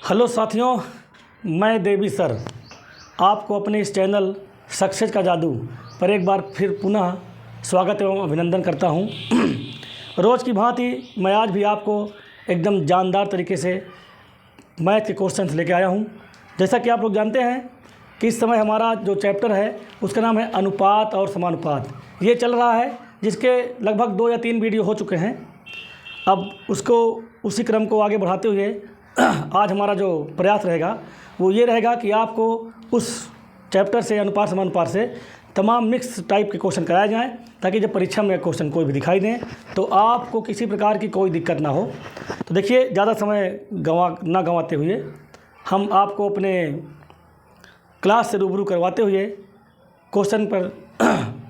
Hello साथियों, मैं देवी sir आपको अपने इस चैनल सक्सेस का जादू पर एक बार फिर पुनः स्वागत एवं अभिनंदन करता हूं। रोज़ की भांति मैं आज भी आपको एकदम जानदार तरीके से मैथ के क्वेश्चंस लेके आया हूं। जैसा कि आप लोग जानते हैं कि इस समय हमारा जो चैप्टर है उसका नाम है अनुपात और समानुपात। ये चल रहा है जिसके लगभग 2 या 3 वीडियो हो चुके हैं। अब उसी क्रम को आगे बढ़ाते हुए आज हमारा जो प्रयास रहेगा वो ये रहेगा कि आपको उस चैप्टर से अनुपात समानुपात से तमाम मिक्स टाइप के क्वेश्चन कराए जाएं, ताकि जब परीक्षा में क्वेश्चन कोई भी दिखाई दें तो आपको किसी प्रकार की कोई दिक्कत ना हो। तो देखिए, ज़्यादा समय ना गंवाते हुए हम आपको अपने क्लास से रूबरू करवाते हुए क्वेश्चन पर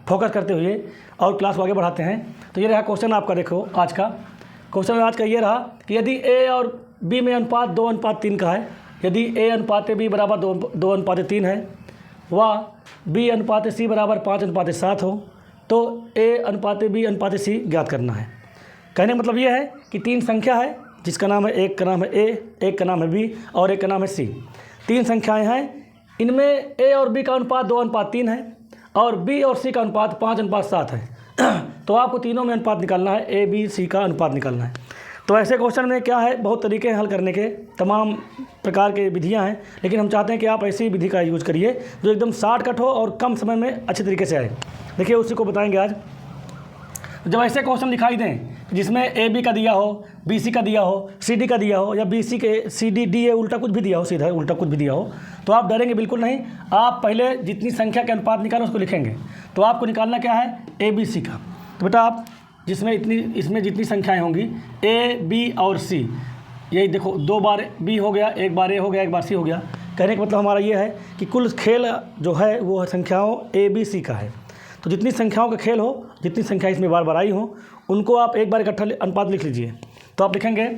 फोकस करते हुए और क्लास को आगे बढ़ाते हैं। तो ये रहा क्वेश्चन आपका। देखो, आज का क्वेश्चन आज का ये रहा कि यदि ए और बी में अनुपात 2:3 का है, यदि ए अनुपात बी बराबर 2:3 है व बी अनुपात सी बराबर 5:7 हो तो ए अनुपात बी अनुपात सी ज्ञात करना है। कहने का मतलब ये है कि 3 संख्या है जिसका नाम है, एक का नाम है ए, एक का नाम है बी और एक का नाम है सी। 3 संख्याएं हैं, इनमें ए और बी का अनुपात 2:3 है और बी और सी का अनुपात 5:7 है। तो आपको तीनों में अनुपात निकालना है, ए बी सी का अनुपात निकालना है। तो ऐसे क्वेश्चन में क्या है, बहुत तरीके हैं हल करने के, तमाम प्रकार के विधियां हैं, लेकिन हम चाहते हैं कि आप ऐसी विधि का यूज़ करिए जो एकदम शॉर्टकट हो और कम समय में अच्छे तरीके से आए। देखिए, उसी को बताएंगे आज। जब ऐसे क्वेश्चन दिखाई दें जिसमें ए बी का दिया हो, बी सी का दिया हो, सी डी का दिया हो या बी सी के सी डी डी ए उल्टा कुछ भी दिया हो, सीधा उल्टा कुछ भी दिया हो, तो आप डरेंगे बिल्कुल नहीं। आप पहले जितनी संख्या के अनुपात निकालें उसको लिखेंगे। तो आपको निकालना क्या है, ए बी सी का। तो बेटा आप इसमें जितनी संख्याएं होंगी ए बी और सी, यही देखो, 2 बार बी हो गया, 1 बार ए हो गया, 1 बार सी हो गया। कहने का मतलब हमारा ये है कि कुल खेल जो है वो संख्याओं ए बी सी का है। तो जितनी संख्याओं का खेल हो, जितनी संख्या इसमें बार बार आई हो, उनको आप एक बार इकट्ठा अनुपात लिख लीजिए। तो आप लिखेंगे,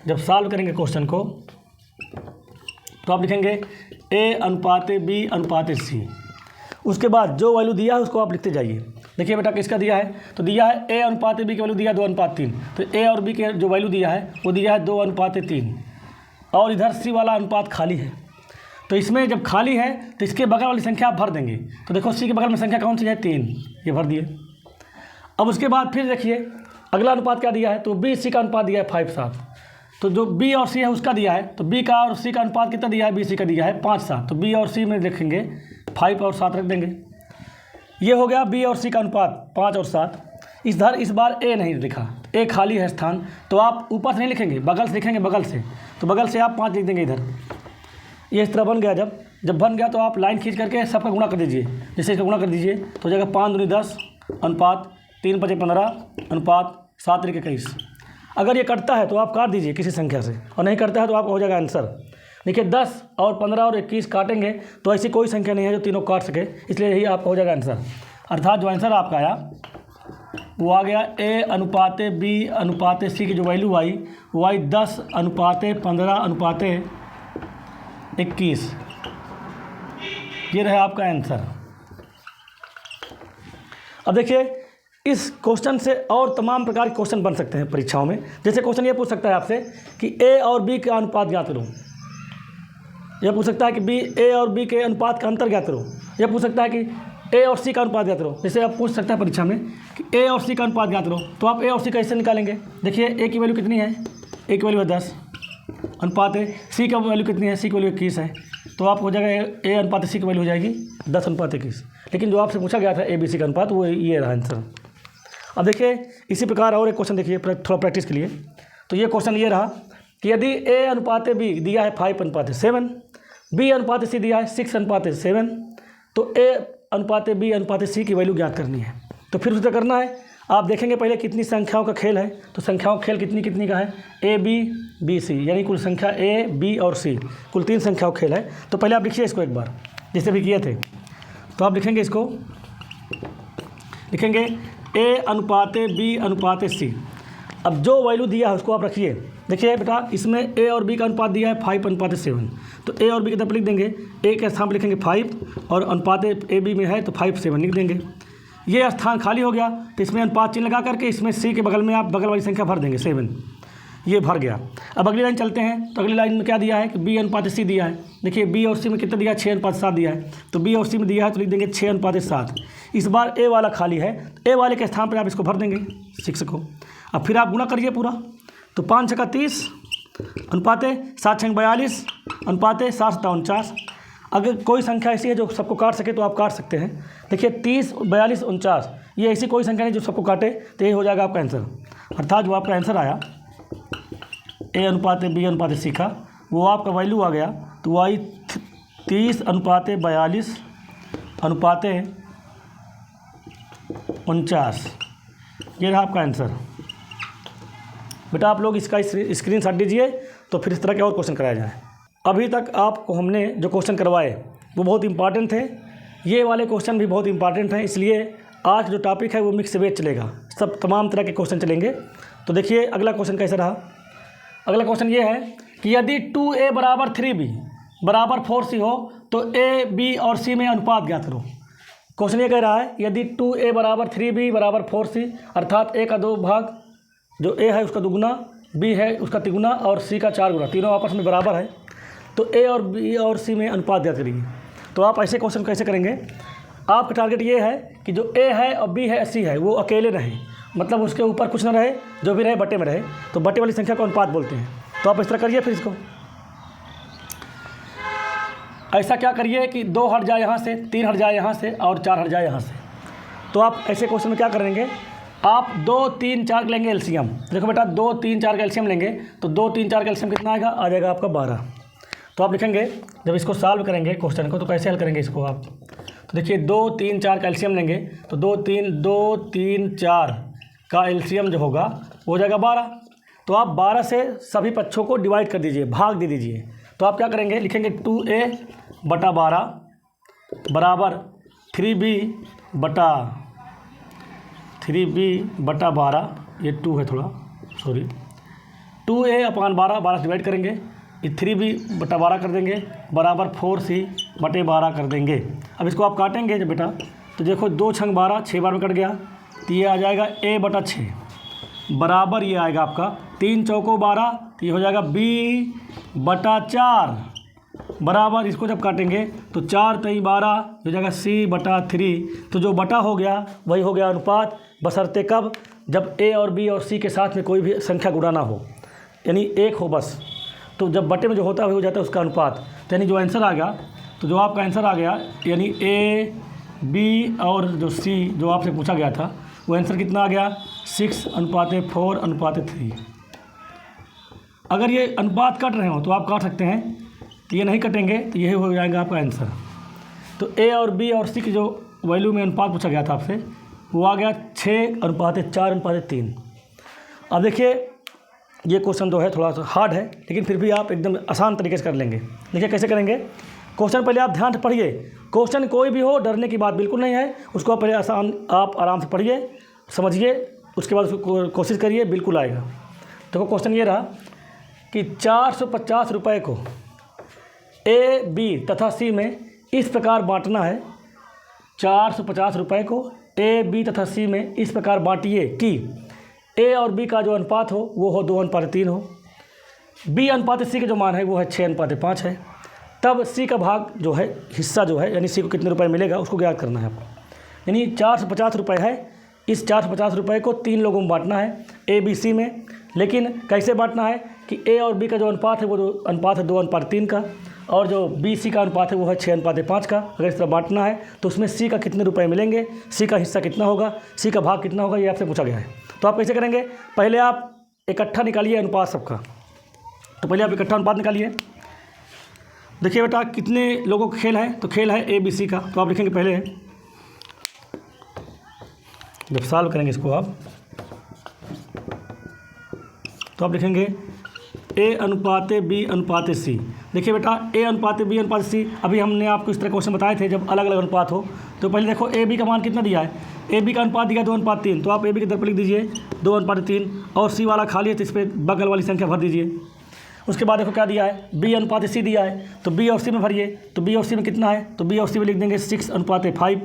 जब सॉल्व करेंगे क्वेश्चन को, तो आप लिखेंगे ए अनुपात बी अनुपात सी। उसके बाद जो वैल्यू दिया है उसको आप लिखते जाइए। देखिए बेटा, किसका दिया है, तो दिया है ए अनुपात बी की वैल्यू दिया है 2:3। तो ए और बी के जो वैल्यू दिया है वो दिया है 2:3 और इधर सी वाला अनुपात खाली है। तो इसमें जब खाली है तो इसके बगल वाली संख्या आप भर देंगे। तो देखो, सी के बगल में संख्या कौन सी है, 3, ये भर दिए। अब उसके बाद फिर देखिए अगला अनुपात क्या दिया है, तो बी सी का अनुपात दिया है 5:7। तो जो बी और सी है उसका दिया है, तो बी का और सी का अनुपात कितना दिया है, बी सी का दिया है 5:7। तो बी और सी में देखेंगे 5 और 7 रख देंगे। ये हो गया बी और सी का अनुपात 5 और 7। इस बार ए नहीं लिखा, ए खाली है स्थान, तो आप ऊपर से नहीं लिखेंगे, बगल से लिखेंगे, बगल से। तो बगल से आप 5 लिख देंगे इधर। ये इस तरह बन गया। जब बन गया तो आप लाइन खींच करके सबका गुणा कर दीजिए। जैसे इसका गुणा कर दीजिए तो हो जाएगा 5 दूनी 10 अनुपात 3 5 15 अनुपात 7 3 21। अगर ये कटता है तो आप काट दीजिए किसी संख्या से, और नहीं कटता है तो आपका हो जाएगा आंसर। देखिए, 10 और 15 और 21 काटेंगे तो ऐसी कोई संख्या नहीं है जो तीनों काट सके, इसलिए यही आपका हो जाएगा आंसर। अर्थात जो आंसर आपका आया वो आ गया ए अनुपात बी अनुपात सी की जो वैल्यू आई वो आई 10 अनुपात 15 अनुपात 21। ये रहा आपका आंसर। अब देखिए, इस क्वेश्चन से और तमाम प्रकार के क्वेश्चन बन सकते हैं परीक्षाओं में। जैसे क्वेश्चन ये पूछ सकता है आपसे कि ए और बी का अनुपात ज्ञात करो। यह पूछ सकता है कि ए और बी के अनुपात का अंतर ज्ञात करो। यह पूछ सकता है कि ए और सी का अनुपात ज्ञात करो। जैसे आप पूछ सकते हैं परीक्षा में कि ए और सी का अनुपात ज्ञात करो, तो आप ए और सी कैसे निकालेंगे। देखिए, ए की वैल्यू कितनी है, ए की वैल्यू है 10 अनुपात है, सी का वैल्यू कितनी है, सी की वैल्यू 21 है। तो आप हो जाएगा ए अनुपात सी की वैल्यू हो जाएगी 10:21। लेकिन जो आपसे पूछा गया था ए बी सी का अनुपात, वो ये रहा आंसर। अब देखिए, इसी प्रकार और एक क्वेश्चन देखिए थोड़ा प्रैक्टिस के लिए। तो ये क्वेश्चन ये रहा कि यदि ए अनुपात बी दिया है 5:7, बी अनुपात सी दिया है 6:7, तो ए अनुपात बी अनुपात सी की वैल्यू ज्ञात करनी है। तो फिर उसे करना है, आप देखेंगे पहले कितनी संख्याओं का खेल है। तो संख्याओं का खेल कितनी का है, ए बी बी सी, यानी कुल संख्या ए बी और सी, कुल 3 संख्याओं का खेल है। तो पहले आप लिखिए इसको एक बार, जैसे भी किए थे। तो आप लिखेंगे इसको, लिखेंगे ए अनुपात बी अनुपात सी। अब जो वैल्यू दिया है उसको आप रखिए। देखिए बेटा, इसमें ए और बी का अनुपात दिया है 5:7। तो ए और बी की तरफ लिख देंगे, ए के स्थान पर लिखेंगे 5 और अनुपात ए बी में है तो 5:7 लिख देंगे। ये स्थान खाली हो गया तो इसमें अनुपात चिन्ह लगा करके इसमें सी के बगल में आप बगल वाली संख्या भर देंगे 7। ये भर गया। अब अगली लाइन चलते हैं, तो अगली लाइन में क्या दिया है कि बी अनुपात सी दिया है। देखिए बी और सी में कितना दिया है, 6:7 दिया है, तो बी और सी में दिया है तो लिख देंगे 6:7। इस बार ए वाला खाली है, ए वाले के स्थान पर आप इसको भर देंगे 6 को। अब फिर आप गुणा करिए पूरा, तो 5 छक्का 30 अनुपाते 7 छंग 42 अनुपाते 7 7 49। अगर कोई संख्या ऐसी है जो सबको काट सके तो आप काट सकते हैं। देखिए 30 42 49, ये ऐसी कोई संख्या नहीं जो सबको काटे, तो ये हो जाएगा आपका आंसर। अर्थात जो आपका आंसर आया ए अनुपात बी अनुपात सी का, वो आपका वैल्यू आ गया, तो वो आई 30 अनुपात 42 अनुपात 49। ये रहा आपका आंसर। बेटा आप लोग इसका स्क्रीनशॉट दीजिए, तो फिर इस तरह के और क्वेश्चन कराया जाए। अभी तक आपको हमने जो क्वेश्चन करवाए वो बहुत इंपॉर्टेंट थे, ये वाले क्वेश्चन भी बहुत इंपॉर्टेंट हैं, इसलिए आज जो टॉपिक है वो मिक्स वेज चलेगा, सब तमाम तरह के क्वेश्चन चलेंगे। तो देखिए अगला क्वेश्चन कैसा रहा। अगला क्वेश्चन ये है कि यदि 2a बराबर 3b बराबर 4c हो तो a b और c में अनुपात ज्ञात करो। क्वेश्चन ये कह रहा है यदि 2a बराबर 3b बराबर 4c, अर्थात a का 2 भाग, जो a है उसका दुगुना, b है उसका तिगुना और c का 4 गुना, तीनों आपस में बराबर है, तो a और b और c में अनुपात ज्ञात करिए। तो आप ऐसे क्वेश्चन कैसे करेंगे, आपका टारगेट ये है कि जो a है और b है c है वो अकेले रहें, मतलब उसके ऊपर कुछ ना रहे, जो भी रहे बटे में रहे, तो बटे वाली संख्या को अनुपात बोलते हैं। तो आप इस तरह करिए, फिर इसको ऐसा क्या करिए कि 2 हट जाए यहाँ से, 3 हट जाए यहाँ से और 4 हट जाए यहाँ से। तो आप ऐसे क्वेश्चन में क्या करेंगे, आप 2 3 4 लेंगे एलसीएम। देखो बेटा 2 3 4 का एलसीएम लेंगे, तो 2 3 4 का एलसीएम कितना आएगा, आ जाएगा आपका 12। तो आप लिखेंगे जब इसको सॉल्व करेंगे क्वेश्चन को, तो कैसे हल करेंगे इसको आप, तो देखिए 2 3 4 का एलसीएम लेंगे, तो 2 3 4 का एलसीएम जो होगा वो हो जाएगा 12। तो आप 12 से सभी पक्षों को डिवाइड कर दीजिए, भाग दे दीजिए। तो आप क्या करेंगे, लिखेंगे 2a बटा 12 बराबर 3b बटा 12, ये 2 है थोड़ा सॉरी, 2a अपान 12 से डिवाइड करेंगे, ये 3b बटा 12 कर देंगे बराबर 4c बटे 12 कर देंगे। अब इसको आप काटेंगे जब बेटा, तो देखो 2 छंग 12, 6 बार में कट गया, तो ये आ जाएगा a बटा 6 बराबर ये आएगा आपका 3 चौको 12, तो ये हो जाएगा b बटा 4 बराबर, इसको जब काटेंगे तो 4 3 12 हो जाएगा c बटा 3। तो जो बटा हो गया वही हो गया अनुपात, बशर्ते कब, जब a और b और c के साथ में कोई भी संख्या गुणा ना हो, यानी 1 हो बस। तो जब बटे में जो होता है वही हो जाता है उसका अनुपात। तो यानी जो आंसर आ गया, तो जो आपका आंसर आ गया यानी a b और जो c जो आपसे पूछा गया था वो आंसर कितना आ गया, 6:4:3। अगर ये अनुपात कट रहे हो तो आप काट सकते हैं, तो ये नहीं कटेंगे तो यही हो जाएगा आपका आंसर। तो a और b और c की जो वैल्यू में अनुपात पूछा गया था आपसे वो आ गया 6:4:3। अब देखिए ये क्वेश्चन जो है थोड़ा सा हार्ड है, लेकिन फिर भी आप एकदम आसान तरीके से कर लेंगे। देखिए कैसे करेंगे, क्वेश्चन पहले आप ध्यान से पढ़िए, क्वेश्चन कोई भी हो डरने की बात बिल्कुल नहीं है, उसको पहले आप आराम से पढ़िए समझिए, उसके बाद उसको कोशिश करिए, बिल्कुल आएगा। देखो क्वेश्चन ये रहा कि 450 रुपये को ए बी तथा सी में इस प्रकार बांटना है। 450 रुपये को ए बी तथा सी में इस प्रकार बांटिए कि ए और बी का जो अनुपात हो वो हो 2:3 हो, बी अनुपात सी का जो मान है वो है 6:5 है। तब सी का भाग जो है, हिस्सा जो है, यानी सी को कितने रुपए मिलेगा उसको ज्ञात करना है आपको। यानी 450 रुपये है, इस 450 रुपये को 3 लोगों में बांटना है, ए बी सी में। लेकिन कैसे बांटना है कि ए और बी का जो अनुपात है वो जो अनुपात है 2:3 का, और जो बी सी का अनुपात है वो है 6:5 का। अगर इस तरह बांटना है तो उसमें सी का कितने रुपए मिलेंगे, सी का हिस्सा कितना होगा, सी का भाग कितना होगा, ये आपसे पूछा गया है। तो आप कैसे करेंगे, पहले आप इकट्ठा निकालिए अनुपात सबका। तो पहले आप इकट्ठा अनुपात निकालिए। देखिए बेटा कितने लोगों का खेल है, तो खेल है ए बी सी का। तो आप लिखेंगे पहले, जब सॉल्व करेंगे इसको आप, तो आप लिखेंगे ए अनुपात बी अनुपात सी। देखिए बेटा ए अनुपात बी अनुपात सी, अभी हमने आपको इस तरह क्वेश्चन बताए थे जब अलग अलग अनुपात हो। तो पहले देखो ए बी का मान कितना दिया है, ए बी का अनुपात दिया 2:3, तो आप ए बी के दर पर लिख दीजिए 2:3, और सी वाला खाली है तो इस पर बगल वाली संख्या भर दीजिए। उसके बाद देखो क्या दिया है, बी अनुपात सी दिया है, तो बी और सी में भरिए। तो बी और सी में कितना है, तो बी और सी में लिख देंगे 6:5।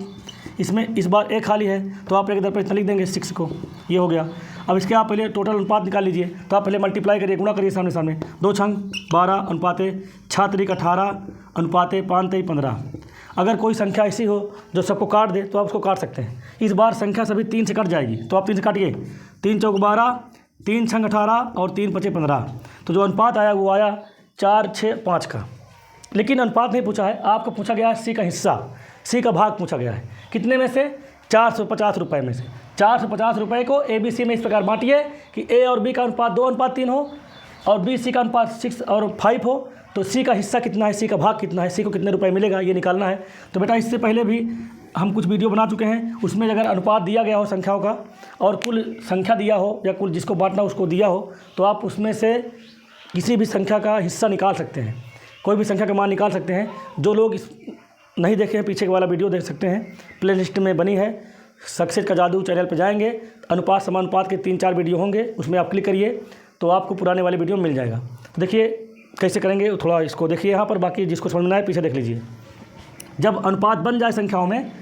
इसमें इस बार ए खाली है तो आप एक दर पर इतना लिख देंगे 6 को, ये हो गया। अब इसके आप पहले टोटल अनुपात निकाल लीजिए। तो आप पहले मल्टीप्लाई करिए, गुणा करिए सामने सामने। 2 छंग 12 अनुपाते 6 त्रिक 18 अनुपाते 5 तेई 15। अगर कोई संख्या ऐसी हो जो सबको काट दे तो आप उसको काट सकते हैं। इस बार संख्या सभी 3 से कट जाएगी, तो आप 3 से काटिए। 3 चौक 12, 3 छंग 18 और 3 पचे 15। तो जो अनुपात आया वो आया 4, 6, 5 का। लेकिन अनुपात नहीं पूछा है, आपको पूछा गया है सी का हिस्सा, सी का भाग पूछा गया है। कितने में से? 450 रुपये में से। 450 रुपये को ABC में इस प्रकार बांटिए कि A और B का अनुपात 2:3 हो और B C का अनुपात 6 और 5 हो। तो C का हिस्सा कितना है, C का भाग कितना है, C को कितने रुपए मिलेगा, ये निकालना है। तो बेटा इससे पहले भी हम कुछ वीडियो बना चुके हैं, उसमें अगर अनुपात दिया गया हो संख्याओं का और कुल संख्या दिया हो या कुल जिसको बांटना उसको दिया हो, तो आप उसमें से किसी भी संख्या का हिस्सा निकाल सकते हैं, कोई भी संख्या का मान निकाल सकते हैं। जो लोग इस नहीं देखे हैं पीछे वाला वीडियो देख सकते हैं, प्ले लिस्ट में बनी है। सक्सेस का जादू चैनल पर जाएंगे, अनुपात समानुपात के 3-4 वीडियो होंगे, उसमें आप क्लिक करिए तो आपको पुराने वाले वीडियो मिल जाएगा। तो देखिए कैसे करेंगे, थोड़ा इसको देखिए यहाँ पर, बाकी जिसको समझ में आए पीछे देख लीजिए। जब अनुपात बन जाए संख्याओं में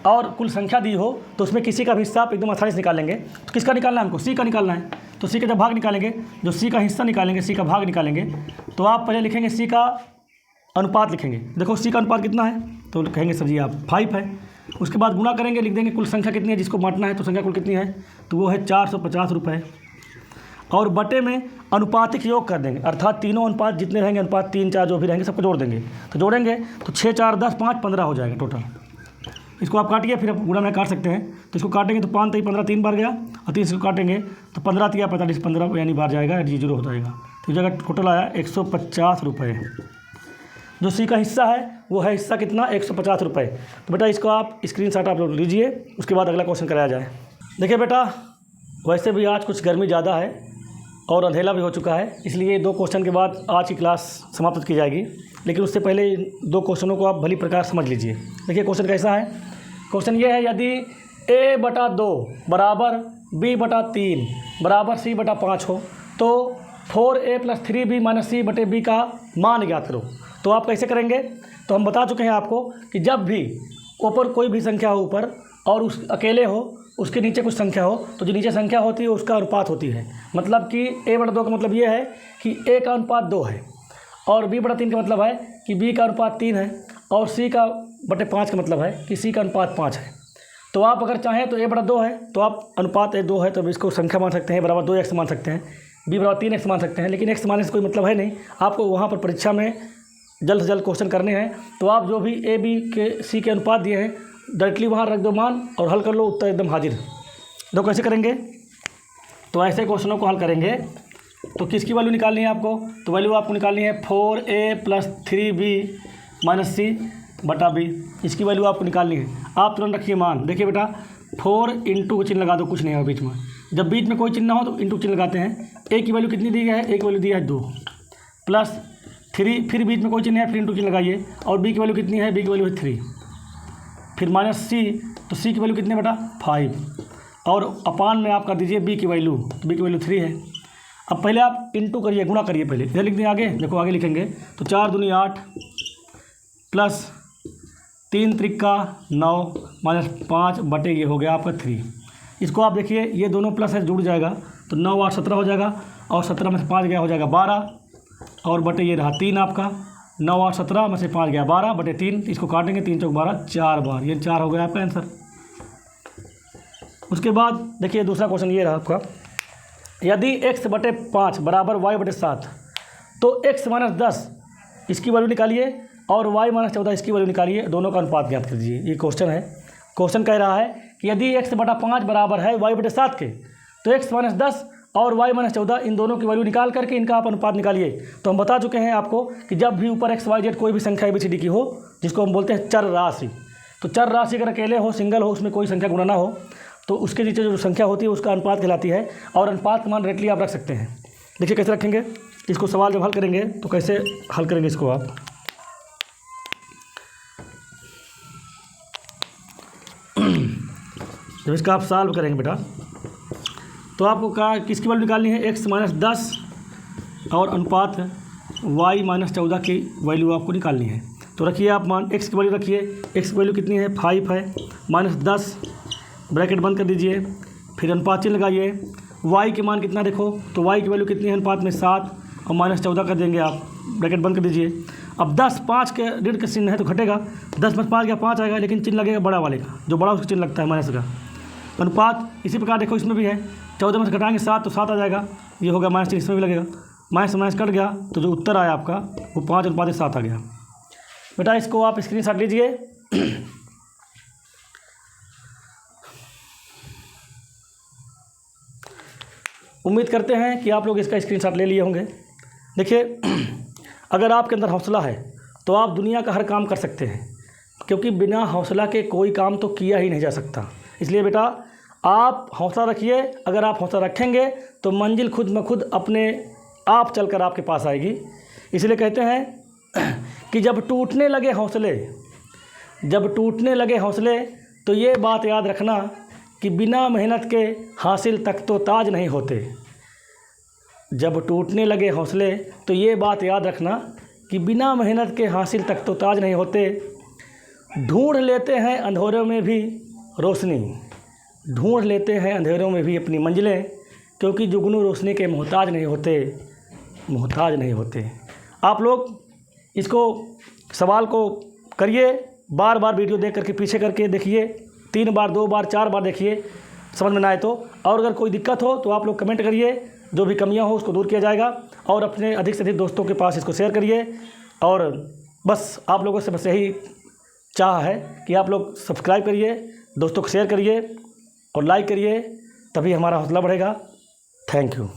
और कुल संख्या दी हो तो उसमें किसी का भी हिस्सा आप एकदम आसानी से निकाल लेंगे। तो किसका निकालना है हमको? सी का निकालना है। तो सी का जब भाग निकालेंगे, जो सी का हिस्सा निकालेंगे, सी का भाग निकालेंगे, तो आप पहले लिखेंगे सी का अनुपात लिखेंगे। देखो सी का अनुपात कितना है, तो कहेंगे सर जी आप 5 है। उसके बाद गुणा करेंगे, लिख देंगे कुल संख्या कितनी है जिसको बांटना है, तो संख्या कुल कितनी है, तो वो है 450 रुपये। और बटे में अनुपातिक योग कर देंगे, अर्थात तीनों अनुपात जितने रहेंगे, अनुपात 3, 4 जो भी रहेंगे सबको जोड़ देंगे। तो जोड़ेंगे तो 6, 4, 10, 5, 15 हो जाएगा टोटल। इसको आप काटिए, फिर आप गुणा में काट सकते हैं। तो इसको काटेंगे तो 5 तेई 15 3 बार गया, और 3 से काटेंगे तो 15 तिया 45 15 यानी बार जाएगा, 0 हो जाएगा। तो जगह टोटल आया 150 रुपये। जो सी का हिस्सा है वो है हिस्सा कितना, 150 रुपये। तो बेटा इसको आप स्क्रीनशॉट आप लोग लीजिए, उसके बाद अगला क्वेश्चन कराया जाए। देखिए बेटा, वैसे भी आज कुछ गर्मी ज़्यादा है और अंधेला भी हो चुका है, इसलिए 2 क्वेश्चन के बाद आज की क्लास समाप्त की जाएगी। लेकिन उससे पहले 2 क्वेश्चनों को आप भली प्रकार समझ लीजिए। देखिए क्वेश्चन कैसा है। क्वेश्चन ये है, यदि A/2 बराबर B/3 बराबर C/5 हो तो 4A + 3B - C/B का मान ज्ञात करो। तो आप कैसे करेंगे? तो हम बता चुके हैं आपको कि जब भी ऊपर कोई भी संख्या हो ऊपर और उस अकेले हो, उसके नीचे कुछ संख्या हो, तो जो नीचे संख्या होती है उसका अनुपात होती है। मतलब कि A/2 का मतलब ये है कि A का अनुपात 2 है, और B/3 का मतलब है कि B का अनुपात 3 है, और C/5 का मतलब है कि C का अनुपात 5 है। तो आप अगर चाहें तो A/2 है तो आप अनुपात 2 है तो इसको संख्या मान सकते हैं, बराबर 2x मान सकते हैं, B/3x मान सकते हैं। लेकिन x मानने से कोई मतलब है नहीं, आपको वहाँ पर परीक्षा में जल्द से जल्द क्वेश्चन करने हैं। तो आप जो भी A, B के C के अनुपात दिए हैं डायरेक्टली वहाँ रख दो मान और हल कर लो, उत्तर एकदम हाजिर। तो कैसे करेंगे? तो ऐसे क्वेश्चनों को हल करेंगे तो किसकी वैल्यू निकालनी है आपको? तो वैल्यू आपको निकालनी है 4A + 3B - C/B। इसकी वैल्यू आपको निकालनी है। आप तुरंत रखिए मान। देखिए बेटा, 4 इंटू का चिन्ह लगा दो, कुछ नहीं है बीच में। जब बीच में कोई चिन्ह ना हो तो इंटू चिन्ह लगाते हैं। A की वैल्यू कितनी दी गई है? A की वैल्यू दी है 2 + 3, फिर बीच में कोई चिन्ह है, फिर इंटू चिन्ह लगाइए। और B की वैल्यू कितनी है? B की वैल्यू है 3, फिर -C, तो C की वैल्यू कितनी है बेटा? 5, और अपान में आप कर दीजिए B की वैल्यू, तो B की वैल्यू 3 है। अब पहले आप इंटू करिए, गुणा करिए पहले। इधर लिख दें आगे, देखो आगे लिखेंगे तो 4 दूनी 8 + 3 त्रिका 9 - 5 बटे ये हो गया आपका 3। इसको आप देखिए, ये दोनों प्लस है, जुड़ जाएगा तो 9 8 17 हो जाएगा, और 17 में से 5 गया हो जाएगा 12, और बटे ये रहा 3 आपका। 9 8 17 में से 5 गया 12 बटे 3। इसको काटेंगे 3 चौक 12, 4 बार, ये 4 हो गया आपका आंसर। उसके बाद देखिए दूसरा क्वेश्चन ये रहा आपका, यदि x/5 बराबर y/7 तो x - 10 इसकी वैल्यू निकालिए और y - 14 इसकी वैल्यू निकालिए, दोनों का अनुपात ज्ञात कर दीजिए। ये क्वेश्चन है। क्वेश्चन कह रहा है कि यदि x/5 बराबर है y/7 के तो x - 10 और y - 14 इन दोनों की वैल्यू निकाल करके इनका आप अनुपात निकालिए। तो हम बता चुके हैं आपको कि जब भी ऊपर x, y, z कोई भी संख्या ABCD की हो, जिसको हम बोलते हैं चर राशि, तो चर राशि अगर अकेले हो, सिंगल हो, उसमें कोई संख्या गुणा ना हो, तो उसके नीचे जो संख्या होती है उसका अनुपात कहलाती है। और अनुपात का मान डायरेक्टली आप रख सकते हैं। देखिए कैसे रखेंगे इसको, सवाल जब हल करेंगे तो कैसे हल करेंगे इसको आप। जब इसका आप सॉल्व करेंगे बेटा, तो आपको कहा किसकी वैल्यू निकालनी है? x - 10 और अनुपात y - 14 की वैल्यू आपको निकालनी है। तो रखिए आप मान, x की वैल्यू रखिए, x की वैल्यू कितनी है? 5 है, -10 ब्रैकेट बंद कर दीजिए, फिर अनुपात चिन्ह लगाइए y के मान कितना देखो, तो y की वैल्यू कितनी है अनुपात में 7 और -14 कर देंगे आप, ब्रैकेट बंद कर दीजिए। अब 10 5 के ऋण का चिन्ह है तो घटेगा, 10 में 5 गया 5 आएगा, लेकिन चिन्ह लगेगा बड़ा वाले का, जो बड़ा उसका चिन्ह लगता है माइनस का। अनुपात इसी प्रकार देखो इसमें भी है, 14 में से घटाएंगे 7 तो 7 आ जाएगा, ये हो गया -3, इसमें भी लगेगा, माइनस माइनस कट गया तो जो उत्तर आया आपका वो 5:7 आ गया। बेटा इसको आप स्क्रीनशॉट लीजिए। उम्मीद करते हैं कि आप लोग इसका स्क्रीनशॉट ले लिए होंगे। देखिए, अगर आपके अंदर हौसला है तो आप दुनिया का हर काम कर सकते हैं, क्योंकि बिना हौसला के कोई काम तो किया ही नहीं जा सकता। इसलिए बेटा आप हौसला रखिए, अगर आप हौसला रखेंगे तो मंजिल खुद ब खुद अपने आप चलकर आपके पास आएगी। इसलिए कहते हैं कि जब टूटने लगे हौसले तो ये बात याद रखना कि बिना मेहनत के हासिल तक तो ताज नहीं होते। जब टूटने लगे हौसले तो ये बात याद रखना कि बिना मेहनत के हासिल तक तो ताज नहीं होते। ढूंढ लेते हैं अंधेरों में भी रोशनी, ढूंढ लेते हैं अंधेरों में भी अपनी मंजिलें, क्योंकि जुगनू रोशनी के मोहताज नहीं होते। आप लोग इसको सवाल को करिए, बार बार वीडियो देख करके पीछे करके देखिए, 3 बार 2 बार 4 बार देखिए, समझ में ना आए तो। और अगर कोई दिक्कत हो तो आप लोग कमेंट करिए, जो भी कमियां हो उसको दूर किया जाएगा। और अपने अधिक से अधिक दोस्तों के पास इसको शेयर करिए। और बस आप लोगों से बस यही चाह है कि आप लोग सब्सक्राइब करिए, दोस्तों को शेयर करिए और लाइक करिए, तभी हमारा हौसला बढ़ेगा। Thank you.